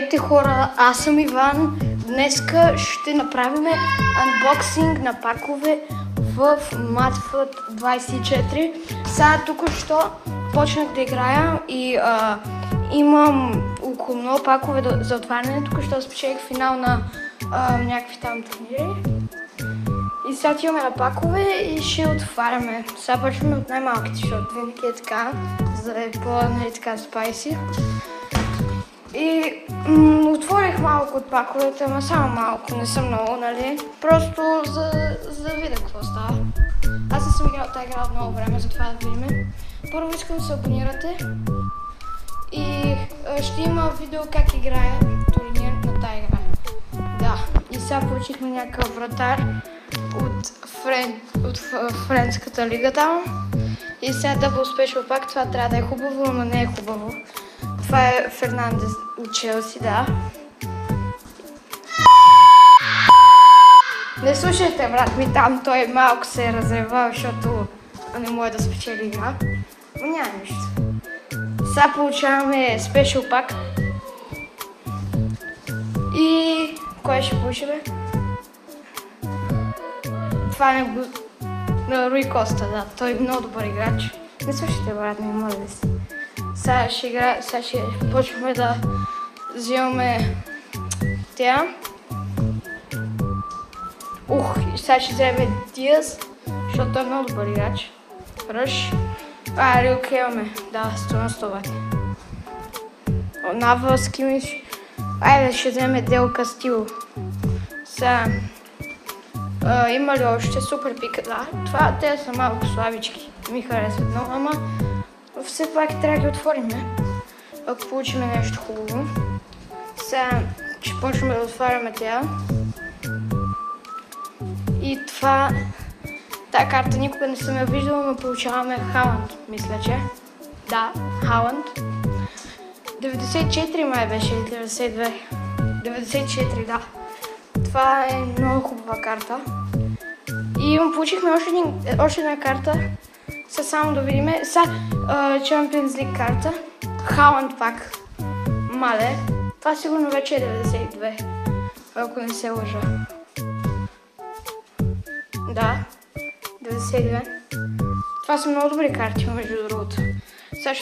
Здравейте хора, аз съм Иван. Днеска ще направим анбоксинг на пакове в Madfoot 24. Сега тук-що почнах да играя и имам около много пакове за отваряне. Тук-що спечелих финал на някакви там турнири. И сега имаме на пакове и ще отваряме. Сега почваме от най-малките, защото винаги е така, за да е по-нали така спайси. И отворих малко от паковете, ама само малко, не съм много, нали? Просто за да видя какво става. Аз не съм играл тази игра от много време, затова да видим. Първо искам да се абонирате и ще има видео как играя турнир на тази игра. Да, и сега получихме някакъв вратар от френската лига там. И сега дабъл спешъл пак, това трябва да е хубаво, ама не е хубаво. Това е Фернандес от Челси, да. Не слушайте, брат ми, там той малко се е разревал, защото не може да спечели игра. Но няма нищо. Сега получаваме спешъл пак. И кой ще получим? Това е на Руи Коста, да. Той е много добър играч. Не слушайте, брат ми, моля да си. Сега ще почваме да взимаме тя. Сега ще вземем Диаз, защото той е много добър играч. Ръш. Рилка имаме. Да, 100 бати. Нава, Скимиш. Айде, ще вземем Дел Кастило. Сега. Има ли още супер пика? Да, те са малко слабички. Ми харесват много, ама все пак трябва да ги отворим, ако получим нещо хубаво. Сега ще почнем да отваряме тя. И това... Тая карта никога не съм я виждала, но получаваме Халанд, мисля, че. Да, Халанд. 94 май беше, 92. 94, да. Това е много хубава карта. И получихме още една карта. Сега само да видим. Сега Champions League карта. Халанд пак. Мале. Това сигурно вече е 92. Ако не се лъжа. Да. 92. Това са много добри карти, между другото. Сега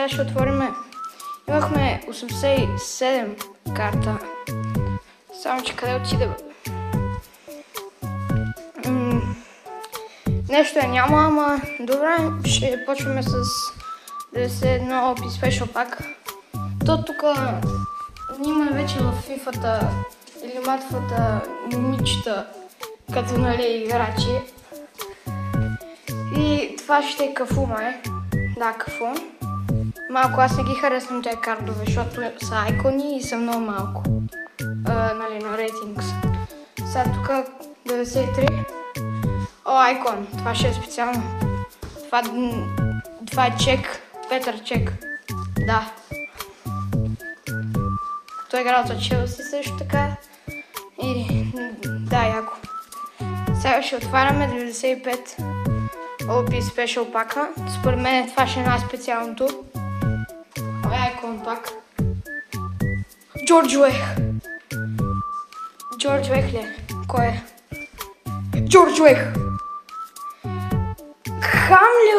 ще отвориме. Имахме 87 карта. Само че къде отиде? Нещо няма, ама добре, ще почваме с 91 OP Special Pack. То тук има вече в FIFA-та или Madfoot-та момичета, като нали играчи. И това ще е Кафу, май. Да, Кафу. Малко аз не ги харесвам тези кардове, защото са айкони и са много малко. Нали, на рейтинг. Сега тук 93. Айкон, това ще е специално. Това е Чек, Петър Чек. Да. Той е играл за Челси също така. И да, яко. Сега ще отваряме 95 OP Special пака. Според мен това ще е най-специалното. Айкон пак. Джордж Уех. Джордж Уех ли? Кой е? Джордж Уех! Хам ли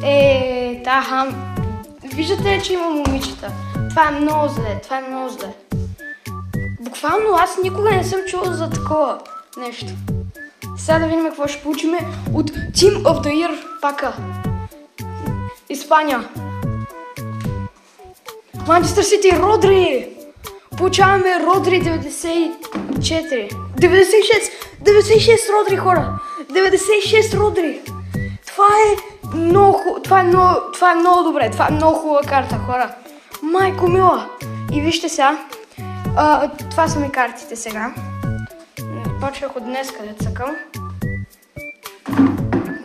е? Хам. Виждате ли, че има момичета? Това е много зле, Буквално аз никога не съм чула за такова нещо. Сега да видим какво ще получим от Team of the Year пака. Испания. Манчестър Сити, Родри! Получаваме Родри 94. 96 Родри, хора! 96 Родри! Това е много добре. Това е много хубава карта, хора. Майко мила! И вижте сега. Това са ми картите сега. Почвах от днес, където цъкам.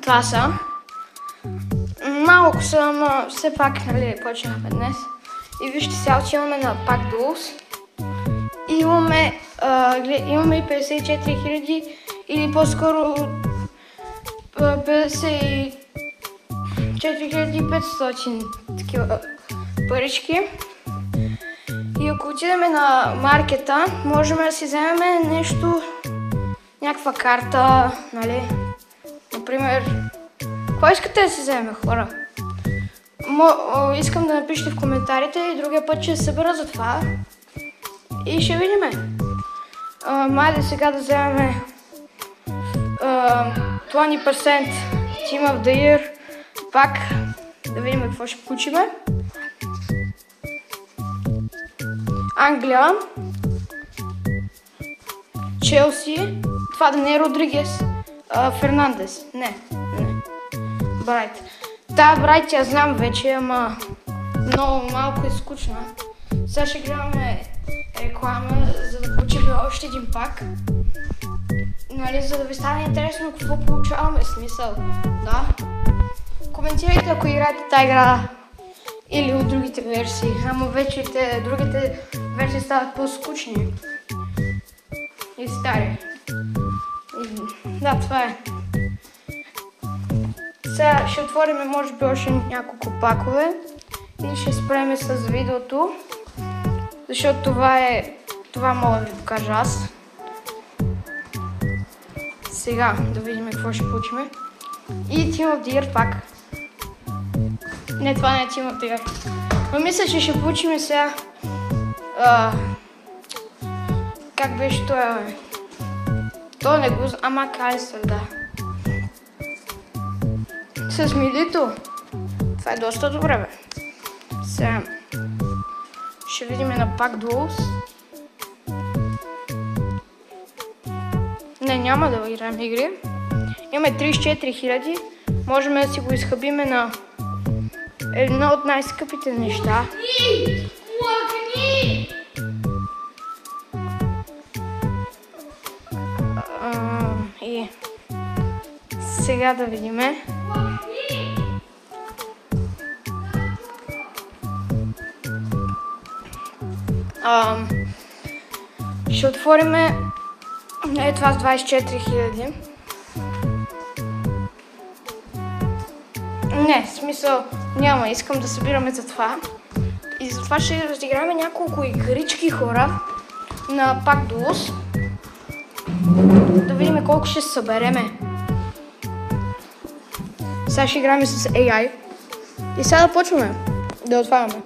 Това са. Малко са, но все пак, нали, почнахме днес. И вижте сега, отиваме на Pack Duels. И имаме и 54 000 или по-скоро 54 500 такива парички. ако отидем на маркета, можем да си вземем нещо, някаква карта, нали? Например, какво искате да си вземем, хора? Искам да напишете в коментарите и другия път ще се събера за това и ще видим. Майде сега да вземем 20% Team of the Year пак, да видим какво ще получиме. Англия, Челси, това да не е Родригес, Фернандес, не. Брайт. Да, Брайт я знам вече, ама много малко е скучна. Сега ще гледаме реклама, за да получим още един пак. Нали, за да ви стане интересно какво получаваме, смисъл. Да. Коментирайте, ако играете тази игра или от другите версии, ама вече другите версии стават по-скучни и стари. Да, това е. Сега ще отворим може би още няколко пакове и ще спреме с видеото, защото това мога да ви покажа аз. Сега да видим какво ще получим. И Team of the Year пак. Не, това не е Team of the Year. Но мисля, че ще получим сега... как беше това, бе? То не го... Ама Калистър, да. С Милито. Това е доста добре, бе. Сега... ще видим на пак Duels. Не, няма да играем игри. Имаме 34 000. Можем да си го изхъбиме на едно от най-скъпите неща. И сега да видиме. Ще отвориме това с 24 000. Не, в смисъл няма, искам да събираме за това. И затова ще разиграме няколко игрички, хора, на пак Duels. Да видим колко ще събереме. Сега ще играме с AI. И сега да почваме да отваряме.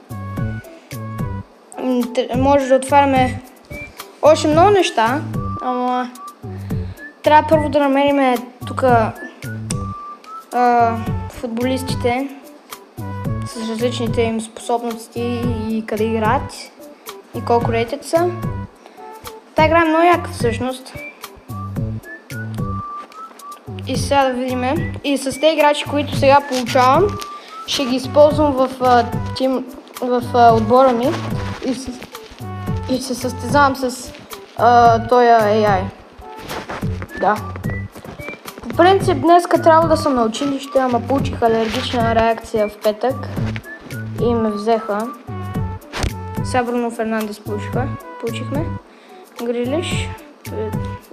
Може да отваряме още много неща, ама трябва първо да намерим тук футболистите с различните им способности и къде играят и колко рейтед са. Та игра е много яка всъщност. И сега да видим. И с тези играчи, които сега получавам, ще ги използвам в отбора ми и се състезавам с този AI. Да. По принцип днеска трябва да съм на училище, ама получих алергична реакция в петък и ме взеха. Сега Бруно Фернандес получихме. Грилиш.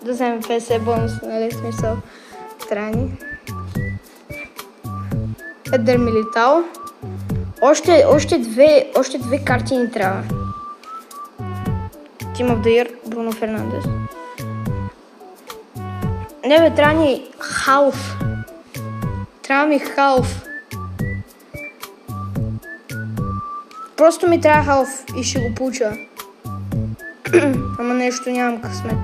Да вземем 50 бонус, нали, смисъл. Трани. Едер Милитао. Още две карти ни трябва. Team of the Year, Бруно Фернандес. Не бе, трябва ни халф. Трябва ми халф. Просто ми трябва халф и ще го получа. Ама нещо нямам късмет.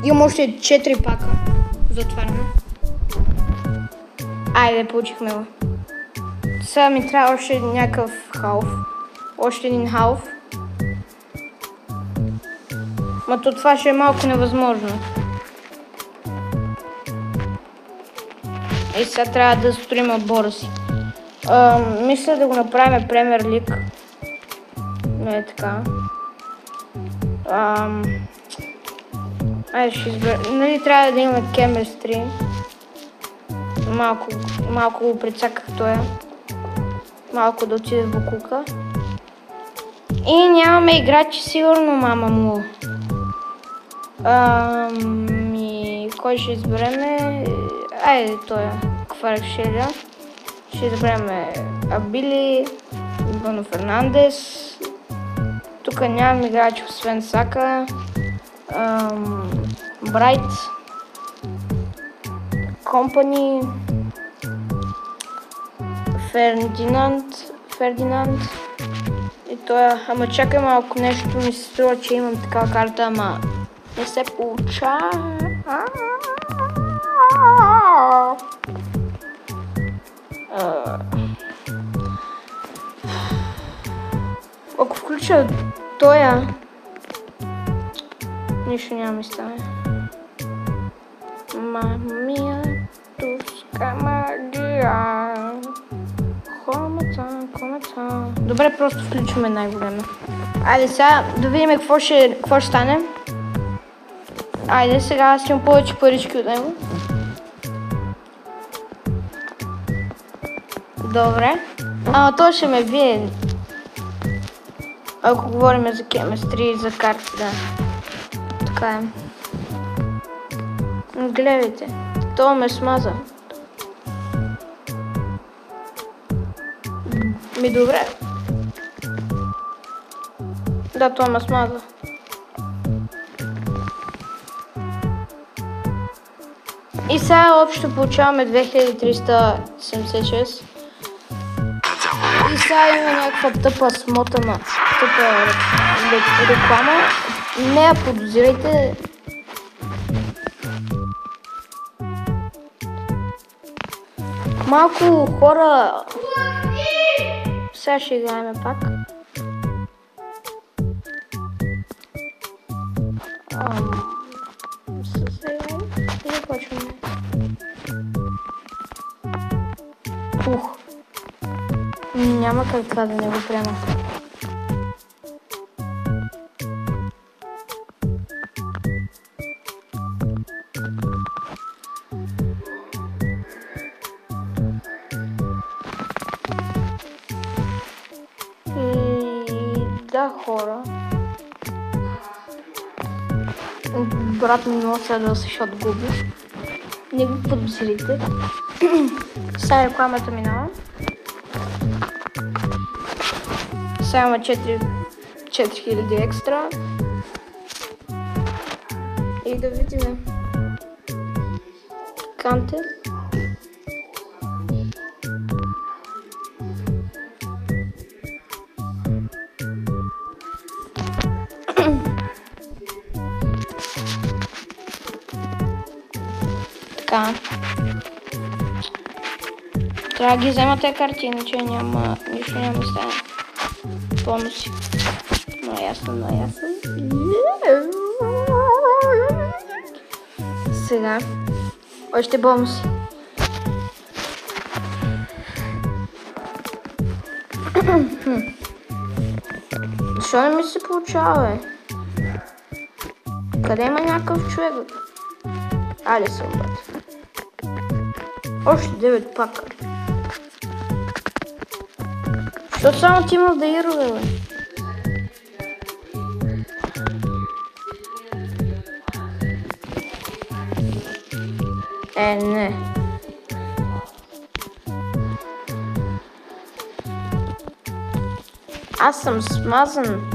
Имам още 4 пака за отваряне. Айде, получихме го. Сега ми трябва още някакъв халф. Още един халф. Ма то това ще е малко невъзможно. И сега трябва да строим отбора си. Мисля да го направим Премиер Лиг. Не е така. Айде ще изберем. Нали трябва да имаме Chemistry. Малко го прецаках той. Малко да отиде в букука. И нямаме играчи сигурно, мама му. Кой ще избереме? Айде той. Кварекшеля. Ще избереме Абили, Бруно Фернандес. Тук нямам играч освен Сака. Брайт. Компани. Фердинанд. И той, ама чакай малко, нещо ми се струва, че имам такава карта, ама не се получава. Ако включа тоя, нищо няма ми стане. Мамия, туска магия. Комата. Добре, просто включваме най-големо. Айде сега да видим какво ще стане. Айде сега аз имам повече парички от него. Добре. Ама то ще ме види. Ако говорим за chemistry и за карти, да. Така е. Гледайте. То ме смаза. Ми добре. Да, това ме смаза. И сега общо получаваме 2376. И сега има някаква тъпа смотана, тъпа реклама. Не я подозирайте. Малко хора... Сега ще играем пак. И започваме. Няма как това да не го приема. Да, хора. Брат ми много се да се отгуби. Не го подозирайте. Сега рекламата минава. Сега има 4000 екстра. И да видим. Канте. Така. Трябва да ги взема тези карти, иначе нищо няма да стане. Бонуси. Но ясно. Сега. Още бонуси. Защо не ми се получава, бе? Къде има някакъв човек? Айде се обрати. Още 9 пака. Що само ти има да ирове, бе? Не. Аз съм смазан.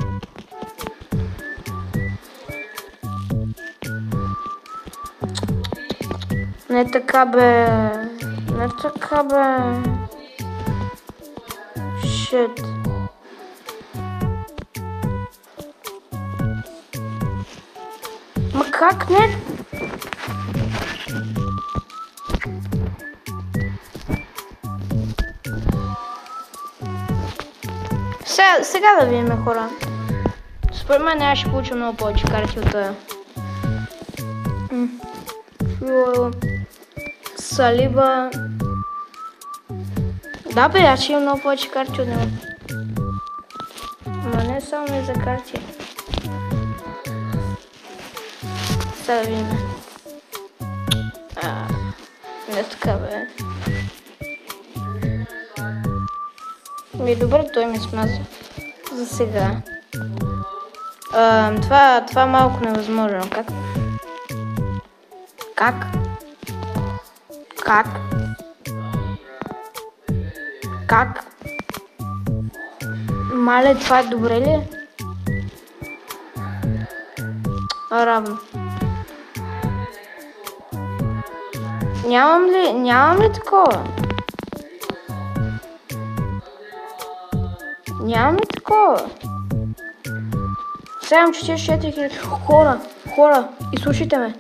Не така, бе. Shit. Ма как не? Сега да видим, хора. Според мен аз ще получа много повече карти от това. Салиба. Да, бе, аз ще имам много повече карти от него. Ама не само и за карти. Сега да видим. Не така, бе. Добре, той ми смаза. За сега. Това е малко невъзможно. Как? Мале, това е добре ли? Равно. Нямам ли такова? Нямам ли такова? 744 хиляди. Хора, изслушайте ме.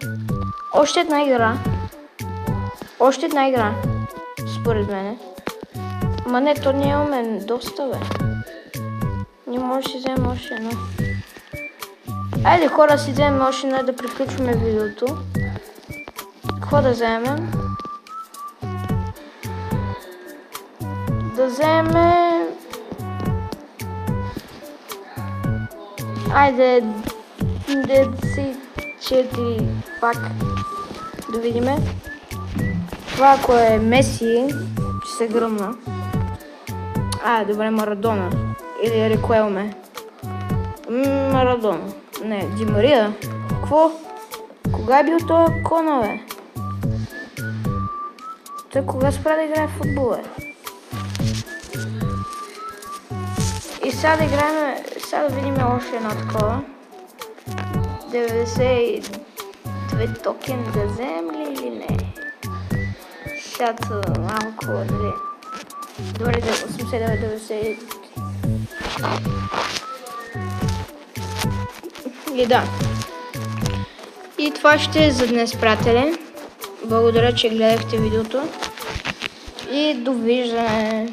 Още една игра. Според мене. Ма не, то нямаме доста, бе. Не може да си вземем още едно. Айде, хора, си вземем още едно да приключваме видеото. Какво да вземем? Да вземем... Айде, 94 пак. Да видиме. Това, ако е Меси, ще се гръмна. Добре, Марадона. Или Рекуелме. Марадона. Не, Ди Мария. Какво? Кога е бил този кона, бе? Той кога спря да играе в футбол, бе? И сега да играем, сега да видим още едно такова. 92 токен да вземем ли или не? Сега малко, дали? Добре, 89-90. И да. И това ще е за днес, приятели. Благодаря, че гледахте видеото. И довиждане.